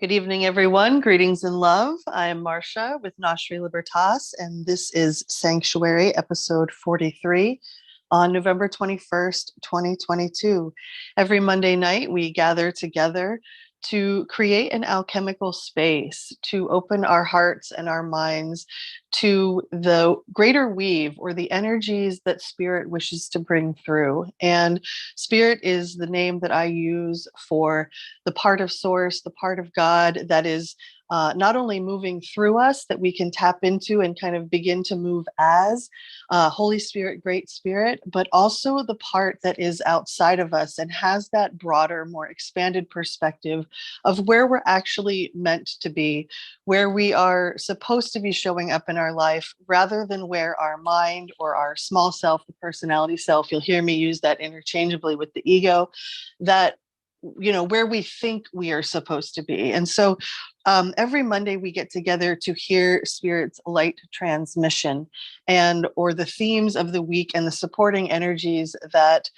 Good evening, everyone. Greetings and love. I am Marcia with Gnoshery Libertas, and this is Sanctuary, episode 43, on November 21st, 2022. Every Monday night, we gather together to create an alchemical space, to open our hearts and our minds to the greater weave or the energies that Spirit wishes to bring through. And Spirit is the name that I use for the part of Source, the part of God that is not only moving through us, that we can tap into and kind of begin to move as Holy Spirit, Great Spirit, but also the part that is outside of us and has that broader, more expanded perspective of where we're actually meant to be, where we are supposed to be showing up in our life, rather than where our mind or our small self, the personality self, you'll hear me use that interchangeably with the ego, that where we think we are supposed to be. And so every Monday we get together to hear Spirit's light transmission or the themes of the week and the supporting energies that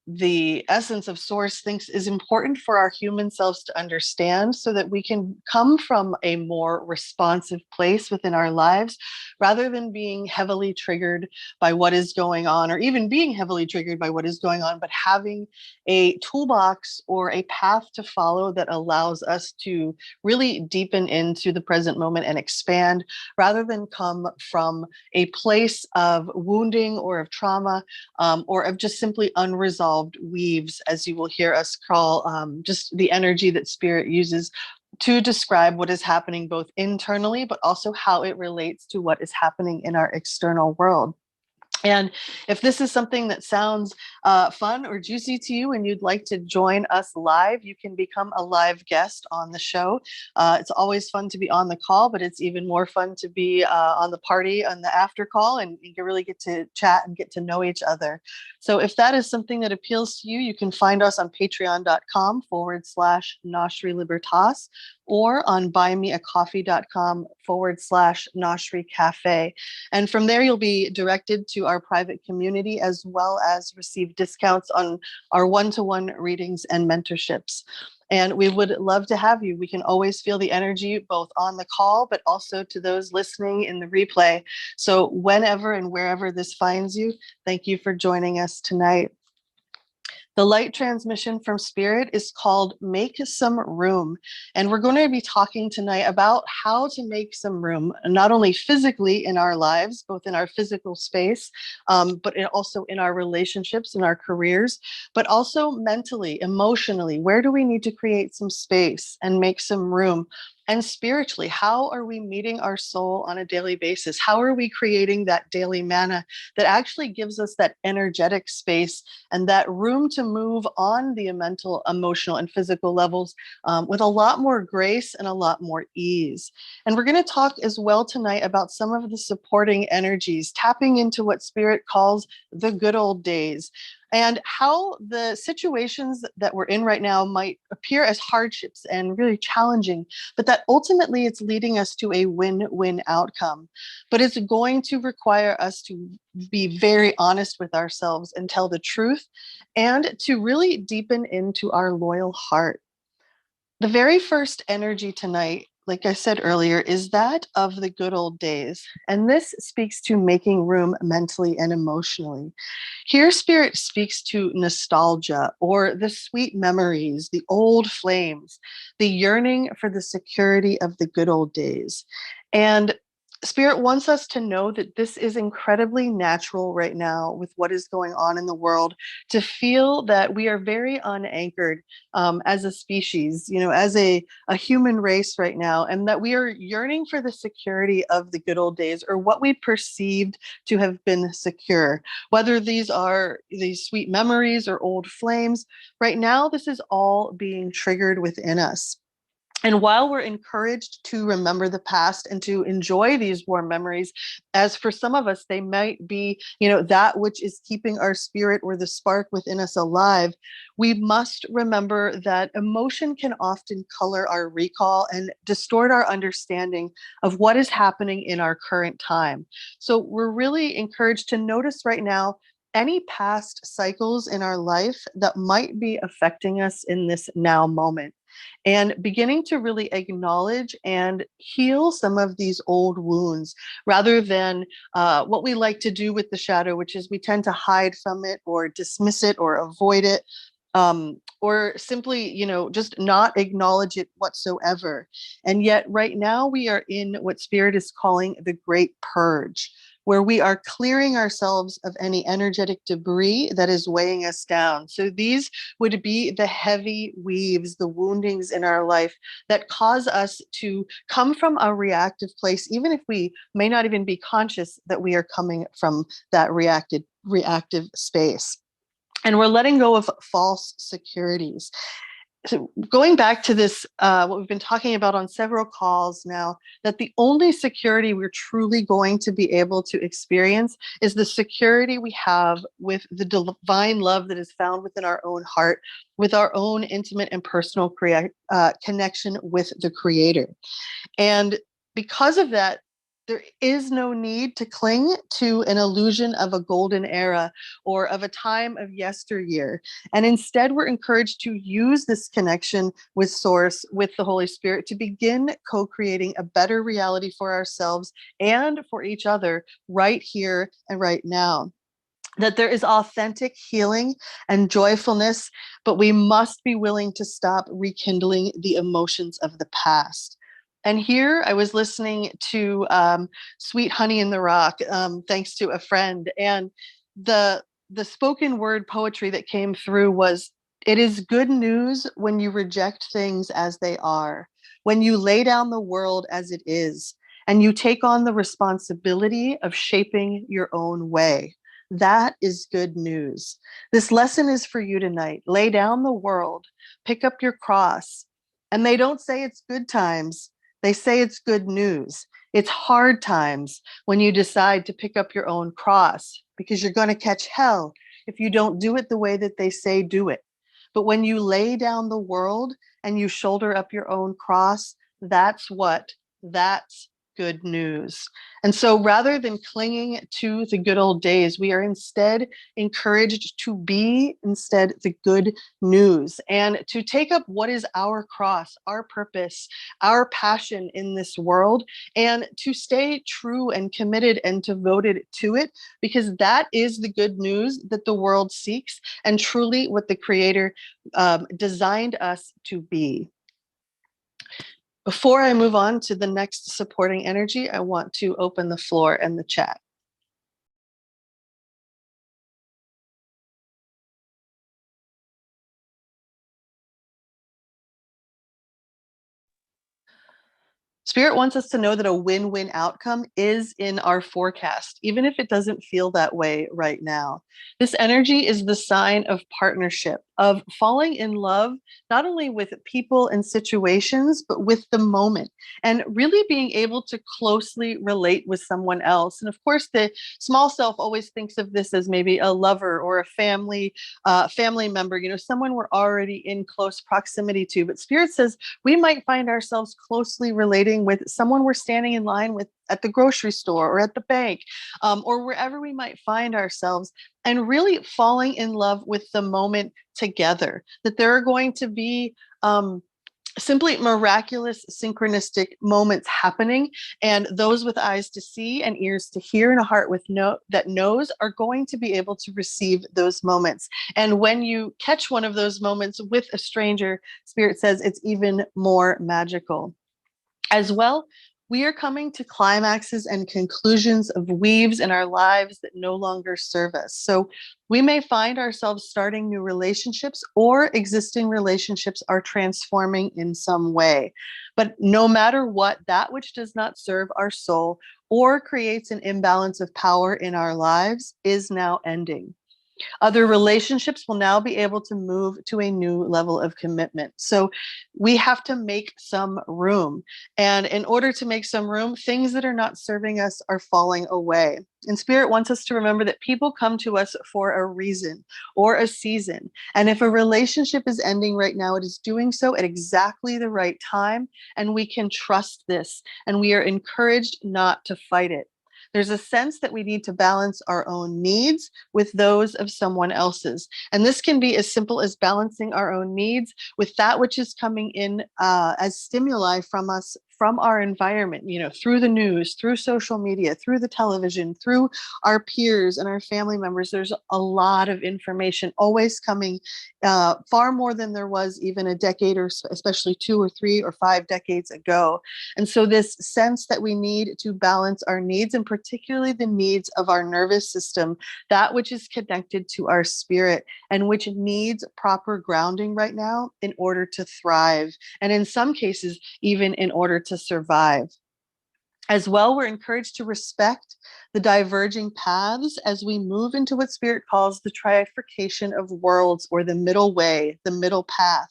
the essence of Source thinks is important for our human selves to understand, so that we can come from a more responsive place within our lives, rather than being heavily triggered by what is going on, or even being heavily triggered by what is going on, but having a toolbox or a path to follow that allows us to really deepen into the present moment and expand, rather than come from a place of wounding or of trauma, or of just simply unresolved weaves, as you will hear us call just the energy that Spirit uses to describe what is happening both internally, but also how it relates to what is happening in our external world. And if this is something that sounds fun or juicy to you and you'd like to join us live, you can become a live guest on the show. It's always fun to be on the call, but it's even more fun to be on the party on the after call, and you can really get to chat and get to know each other. So if that is something that appeals to you, you can find us on patreon.com/Gnoshery Libertas, or on buymeacoffee.com/Gnoshery Cafe. And from there, you'll be directed to our private community, as well as receive discounts on our one-to-one readings and mentorships. And we would love to have you. We can always feel the energy both on the call, but also to those listening in the replay. So whenever and wherever this finds you, thank you for joining us tonight. The light transmission from Spirit is called Make Some Room. And we're going to be talking tonight about how to make some room, not only physically in our lives, both in our physical space, but also in our relationships, in our careers, but also mentally, emotionally. Where do we need to create some space and make some room? And spiritually, how are we meeting our soul on a daily basis? How are we creating that daily manna that actually gives us that energetic space and that room to move on the mental, emotional, and physical levels with a lot more grace and a lot more ease? And we're going to talk as well tonight about some of the supporting energies, tapping into what Spirit calls the good old days, and how the situations that we're in right now might appear as hardships and really challenging, but that ultimately it's leading us to a win-win outcome. But it's going to require us to be very honest with ourselves and tell the truth, and to really deepen into our loyal heart. The very first energy tonight, like I said earlier, is that of the good old days. And this speaks to making room mentally and emotionally. Here, Spirit speaks to nostalgia, or the sweet memories, the old flames, the yearning for the security of the good old days. And Spirit wants us to know that this is incredibly natural right now with what is going on in the world, to feel that we are very unanchored as a species, as a human race right now, and that we are yearning for the security of the good old days, or what we perceived to have been secure. Whether these are these sweet memories or old flames, right now, this is all being triggered within us. And while we're encouraged to remember the past and to enjoy these warm memories, as for some of us, they might be, that which is keeping our spirit or the spark within us alive, we must remember that emotion can often color our recall and distort our understanding of what is happening in our current time. So we're really encouraged to notice right now any past cycles in our life that might be affecting us in this now moment. and beginning to really acknowledge and heal some of these old wounds rather than what we like to do with the shadow, which is we tend to hide from it or dismiss it or avoid it, or simply, just not acknowledge it whatsoever. And yet, right now, we are in what Spirit is calling the Great Purge, where we are clearing ourselves of any energetic debris that is weighing us down. So these would be the heavy weaves, the woundings in our life that cause us to come from a reactive place, even if we may not even be conscious that we are coming from that reactive space. And we're letting go of false securities. So going back to this, what we've been talking about on several calls now, that the only security we're truly going to be able to experience is the security we have with the divine love that is found within our own heart, with our own intimate and personal connection with the Creator. And because of that, there is no need to cling to an illusion of a golden era or of a time of yesteryear. And instead, we're encouraged to use this connection with Source, with the Holy Spirit, to begin co-creating a better reality for ourselves and for each other right here and right now. That there is authentic healing and joyfulness, but we must be willing to stop rekindling the emotions of the past. And here I was listening to Sweet Honey in the Rock, thanks to a friend. And the spoken word poetry that came through was, "It is good news when you reject things as they are, when you lay down the world as it is, and you take on the responsibility of shaping your own way. That is good news. This lesson is for you tonight. Lay down the world, pick up your cross." And they don't say it's good times. They say it's good news. It's hard times when you decide to pick up your own cross, because you're going to catch hell if you don't do it the way that they say do it. But when you lay down the world and you shoulder up your own cross, that's good news. And so rather than clinging to the good old days, we are instead encouraged to be instead the good news and to take up what is our cross, our purpose, our passion in this world, and to stay true and committed and devoted to it, because that is the good news that the world seeks and truly what the Creator designed us to be. Before I move on to the next supporting energy, I want to open the floor and the chat. Spirit wants us to know that a win-win outcome is in our forecast, even if it doesn't feel that way right now. This energy is the sign of partnership, of falling in love, not only with people and situations, but with the moment, and really being able to closely relate with someone else. And of course, the small self always thinks of this as maybe a lover or a family member, someone we're already in close proximity to. But Spirit says we might find ourselves closely relating with someone we're standing in line with at the grocery store or at the bank, or wherever we might find ourselves, and really falling in love with the moment together. That there are going to be simply miraculous synchronistic moments happening, and those with eyes to see and ears to hear and a heart that knows are going to be able to receive those moments. And when you catch one of those moments with a stranger, Spirit says it's even more magical. As well, we are coming to climaxes and conclusions of weaves in our lives that no longer serve us. So we may find ourselves starting new relationships, or existing relationships are transforming in some way. But no matter what, that which does not serve our soul or creates an imbalance of power in our lives is now ending. Other relationships will now be able to move to a new level of commitment. So we have to make some room. And in order to make some room, things that are not serving us are falling away. And Spirit wants us to remember that people come to us for a reason or a season. And if a relationship is ending right now, it is doing so at exactly the right time. And we can trust this. And we are encouraged not to fight it. There's a sense that we need to balance our own needs with those of someone else's. And this can be as simple as balancing our own needs with that which is coming in as stimuli from us, from our environment, through the news, through social media, through the television, through our peers and our family members. There's a lot of information always coming, far more than there was even a decade or especially 2 or 3 or 5 decades ago. And so this sense that we need to balance our needs, and particularly the needs of our nervous system, that which is connected to our spirit and which needs proper grounding right now in order to thrive. And in some cases, even in order to survive. As well, we're encouraged to respect the diverging paths as we move into what Spirit calls the triification of worlds, or the middle way, the middle path.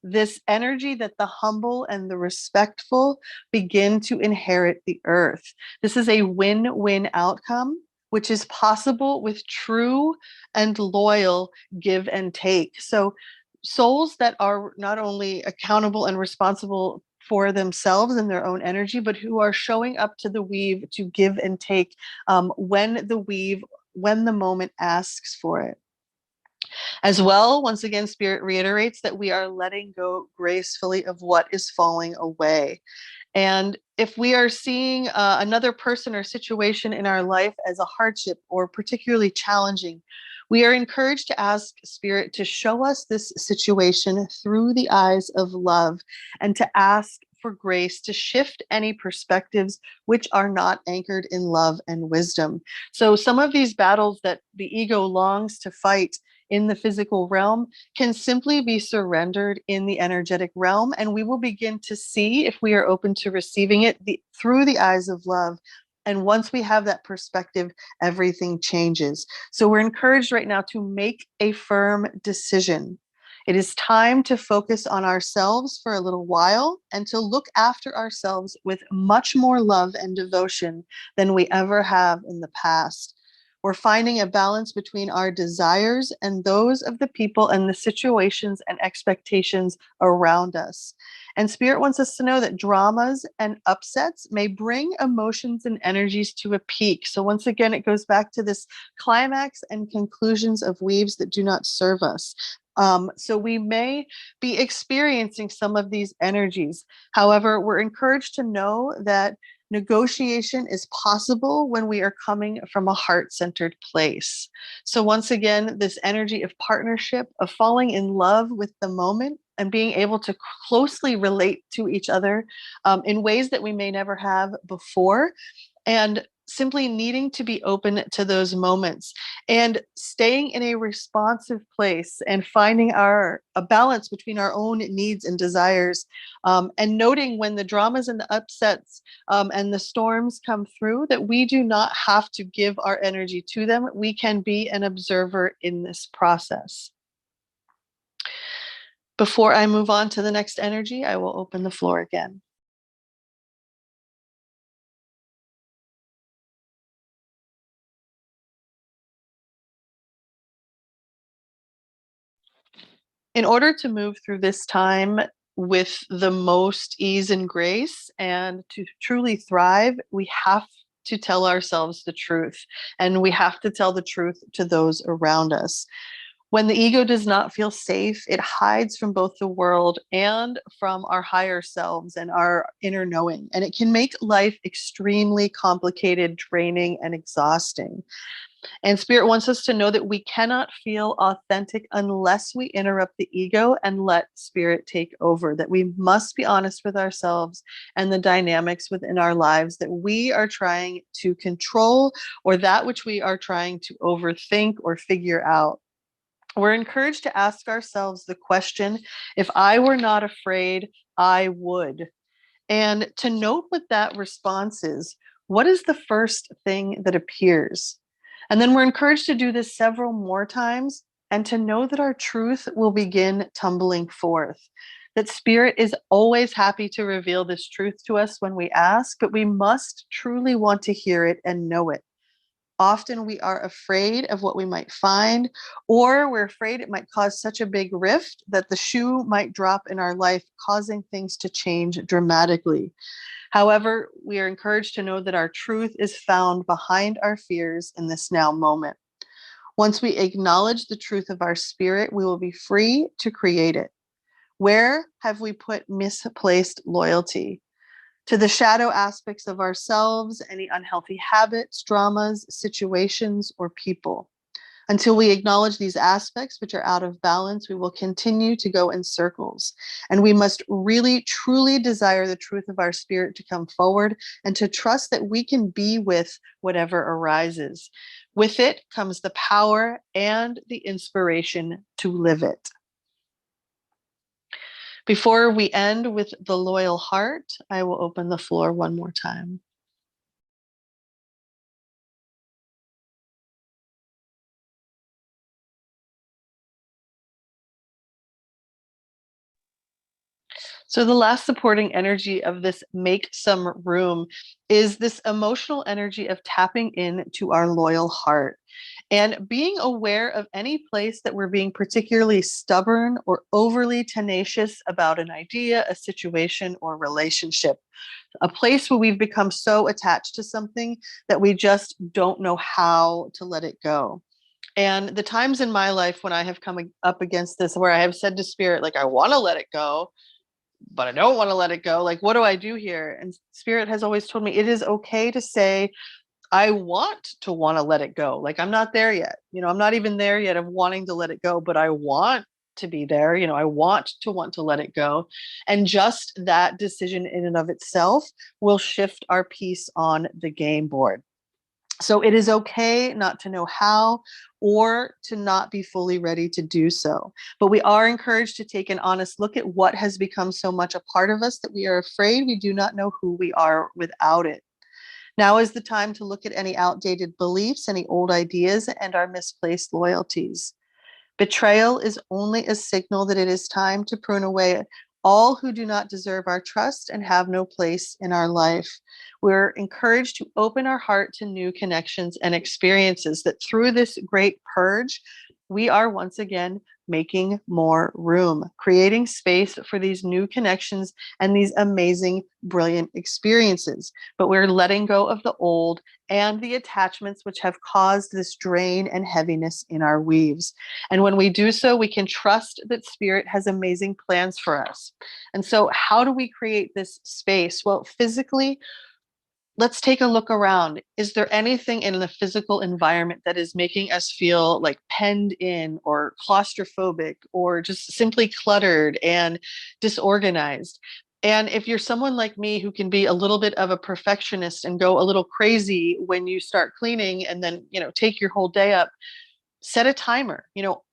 This energy that the humble and the respectful begin to inherit the earth. This is a win-win outcome, which is possible with true and loyal give and take. So souls that are not only accountable and responsible for themselves and their own energy, but who are showing up to the weave to give and take when the moment asks for it. As well, once again, Spirit reiterates that we are letting go gracefully of what is falling away. And if we are seeing another person or situation in our life as a hardship or particularly challenging, we are encouraged to ask Spirit to show us this situation through the eyes of love, and to ask for grace to shift any perspectives which are not anchored in love and wisdom. So some of these battles that the ego longs to fight in the physical realm can simply be surrendered in the energetic realm, and we will begin to see, if we are open to receiving it, through the eyes of love. And once we have that perspective, everything changes. So we're encouraged right now to make a firm decision. It is time to focus on ourselves for a little while and to look after ourselves with much more love and devotion than we ever have in the past. We're finding a balance between our desires and those of the people and the situations and expectations around us. And Spirit wants us to know that dramas and upsets may bring emotions and energies to a peak. So once again, it goes back to this climax and conclusions of weaves that do not serve us. So we may be experiencing some of these energies. However, we're encouraged to know that negotiation is possible when we are coming from a heart-centered place. So once again, this energy of partnership, of falling in love with the moment, and being able to closely relate to each other in ways that we may never have before, and simply needing to be open to those moments and staying in a responsive place and finding a balance between our own needs and desires, and noting when the dramas and the upsets and the storms come through, that we do not have to give our energy to them. We can be an observer in this process. Before I move on to the next energy, I will open the floor again. In order to move through this time with the most ease and grace and to truly thrive, we have to tell ourselves the truth, and we have to tell the truth to those around us. When the ego does not feel safe, it hides from both the world and from our higher selves and our inner knowing. And it can make life extremely complicated, draining, and exhausting. And Spirit wants us to know that we cannot feel authentic unless we interrupt the ego and let Spirit take over, that we must be honest with ourselves and the dynamics within our lives that we are trying to control, or that which we are trying to overthink or figure out. We're encouraged to ask ourselves the question, if I were not afraid, I would. And to note what that response is, what is the first thing that appears? And then we're encouraged to do this several more times and to know that our truth will begin tumbling forth. That Spirit is always happy to reveal this truth to us when we ask, but we must truly want to hear it and know it. Often we are afraid of what we might find, or we're afraid it might cause such a big rift that the shoe might drop in our life, causing things to change dramatically. However, we are encouraged to know that our truth is found behind our fears in this now moment. Once we acknowledge the truth of our spirit, we will be free to create it. Where have we put misplaced loyalty? To the shadow aspects of ourselves, any unhealthy habits, dramas, situations, or people. Until we acknowledge these aspects which are out of balance, we will continue to go in circles. And we must really, truly desire the truth of our spirit to come forward and to trust that we can be with whatever arises. With it comes the power and the inspiration to live it. Before we end with the loyal heart, I will open the floor one more time. So, the last supporting energy of this make some room is this emotional energy of tapping into our loyal heart and being aware of any place that we're being particularly stubborn or overly tenacious about an idea, a situation, or relationship. A place where we've become so attached to something that we just don't know how to let it go. And the times in my life when I have come up against this, where I have said to spirit, like, I want to let it go, but I don't want to let it go. Like, what do I do here? And spirit has always told me it is okay to say, I want to let it go. Like, I'm not there yet. I'm not even there yet of wanting to let it go, but I want to be there. I want to let it go. And just that decision in and of itself will shift our piece on the game board. So it is okay not to know how or to not be fully ready to do so. But we are encouraged to take an honest look at what has become so much a part of us that we are afraid we do not know who we are without it. Now is the time to look at any outdated beliefs, any old ideas, and our misplaced loyalties. Betrayal is only a signal that it is time to prune away all who do not deserve our trust and have no place in our life. We're encouraged to open our heart to new connections and experiences, that through this great purge, we are once again making more room, creating space for these new connections and these amazing, brilliant experiences. But we're letting go of the old and the attachments which have caused this drain and heaviness in our weaves. And when we do so, we can trust that Spirit has amazing plans for us. And so, how do we create this space? Well, physically, let's take a look around. Is there anything in the physical environment that is making us feel like penned in or claustrophobic or just simply cluttered and disorganized? And if you're someone like me who can be a little bit of a perfectionist and go a little crazy when you start cleaning and then, take your whole day up, set a timer,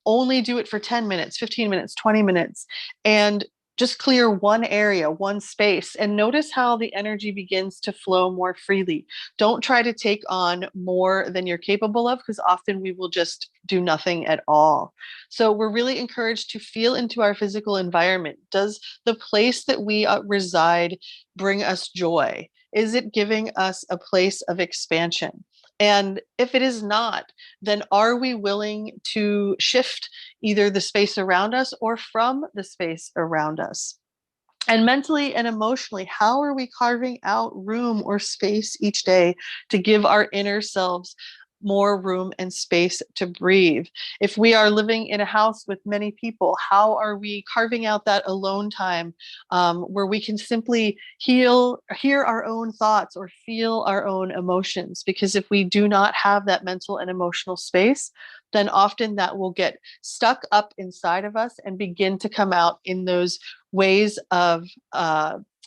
only do it for 10 minutes, 15 minutes, 20 minutes, and just clear one area, one space, and notice how the energy begins to flow more freely. Don't try to take on more than you're capable of, because often we will just do nothing at all. So we're really encouraged to feel into our physical environment. Does the place that we reside bring us joy? Is it giving us a place of expansion? And if it is not, then are we willing to shift either the space around us or from the space around us? And mentally and emotionally, how are we carving out room or space each day to give our inner selves more room and space to breathe? If we are living in a house with many people, how are we carving out that alone time where we can simply hear our own thoughts or feel our own emotions? Because if we do not have that mental and emotional space, then often that will get stuck up inside of us and begin to come out in those ways of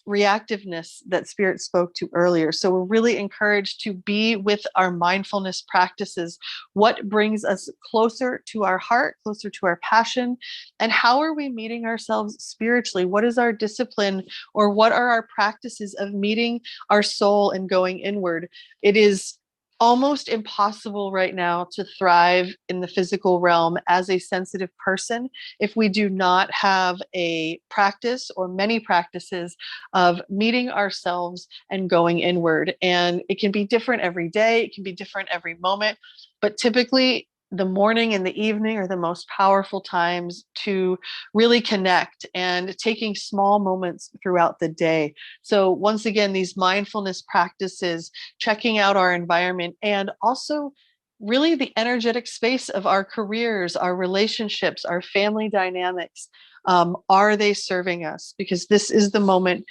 reactiveness that Spirit spoke to earlier. So we're really encouraged to be with our mindfulness practices. What brings us closer to our heart, closer to our passion, and how are we meeting ourselves spiritually? What is our discipline, or what are our practices of meeting our soul and going inward? It is almost impossible right now to thrive in the physical realm as a sensitive person if we do not have a practice or many practices of meeting ourselves and going inward. And it can be different every day, it can be different every moment, but typically the morning and the evening are the most powerful times to really connect, and taking small moments throughout the day. So once again, these mindfulness practices, checking out our environment, and also really the energetic space of our careers, our relationships, our family dynamics. Are they serving us? Because this is the moment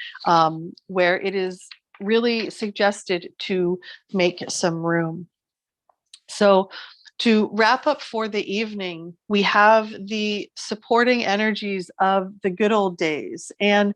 where it is really suggested to make some room. So, to wrap up for the evening, we have the supporting energies of the good old days. And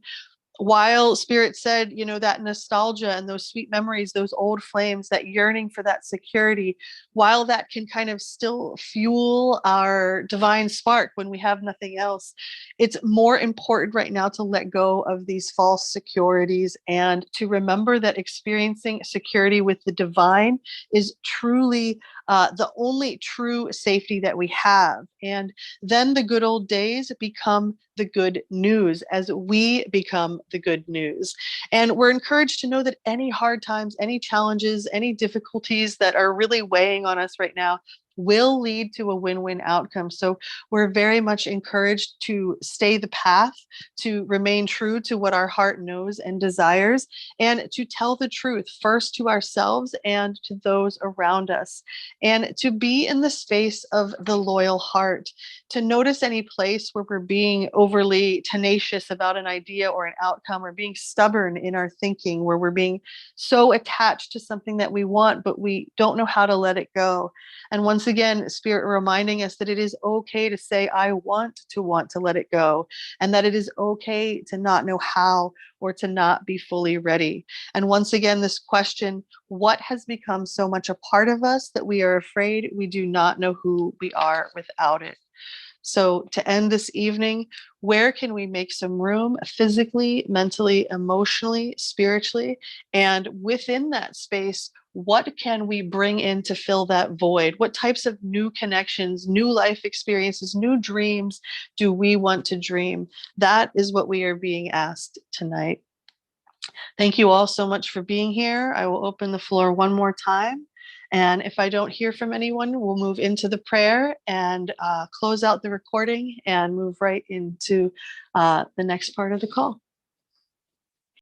while Spirit said, that nostalgia and those sweet memories, those old flames, that yearning for that security, while that can kind of still fuel our divine spark when we have nothing else, it's more important right now to let go of these false securities and to remember that experiencing security with the divine is truly the only true safety that we have. And then the good old days become the good news as we become the good news. And we're encouraged to know that any hard times, any challenges, any difficulties that are really weighing on us right now will lead to a win-win outcome. So we're very much encouraged to stay the path, to remain true to what our heart knows and desires, and to tell the truth first to ourselves and to those around us, and to be in the space of the loyal heart, to notice any place where we're being overly tenacious about an idea or an outcome, or being stubborn in our thinking, where we're being so attached to something that we want, but we don't know how to let it go. And once again, Spirit reminding us that it is okay to say, I want to let it go, and that it is okay to not know how or to not be fully ready. And once again, this question, what has become so much a part of us that we are afraid we do not know who we are without it? So, to end this evening, where can we make some room physically, mentally, emotionally, spiritually? And within that space, what can we bring in to fill that void? What types of new connections, new life experiences, new dreams do we want to dream? That is what we are being asked tonight. Thank you all so much for being here. I will open the floor one more time. And if I don't hear from anyone, we'll move into the prayer and close out the recording and move right into the next part of the call.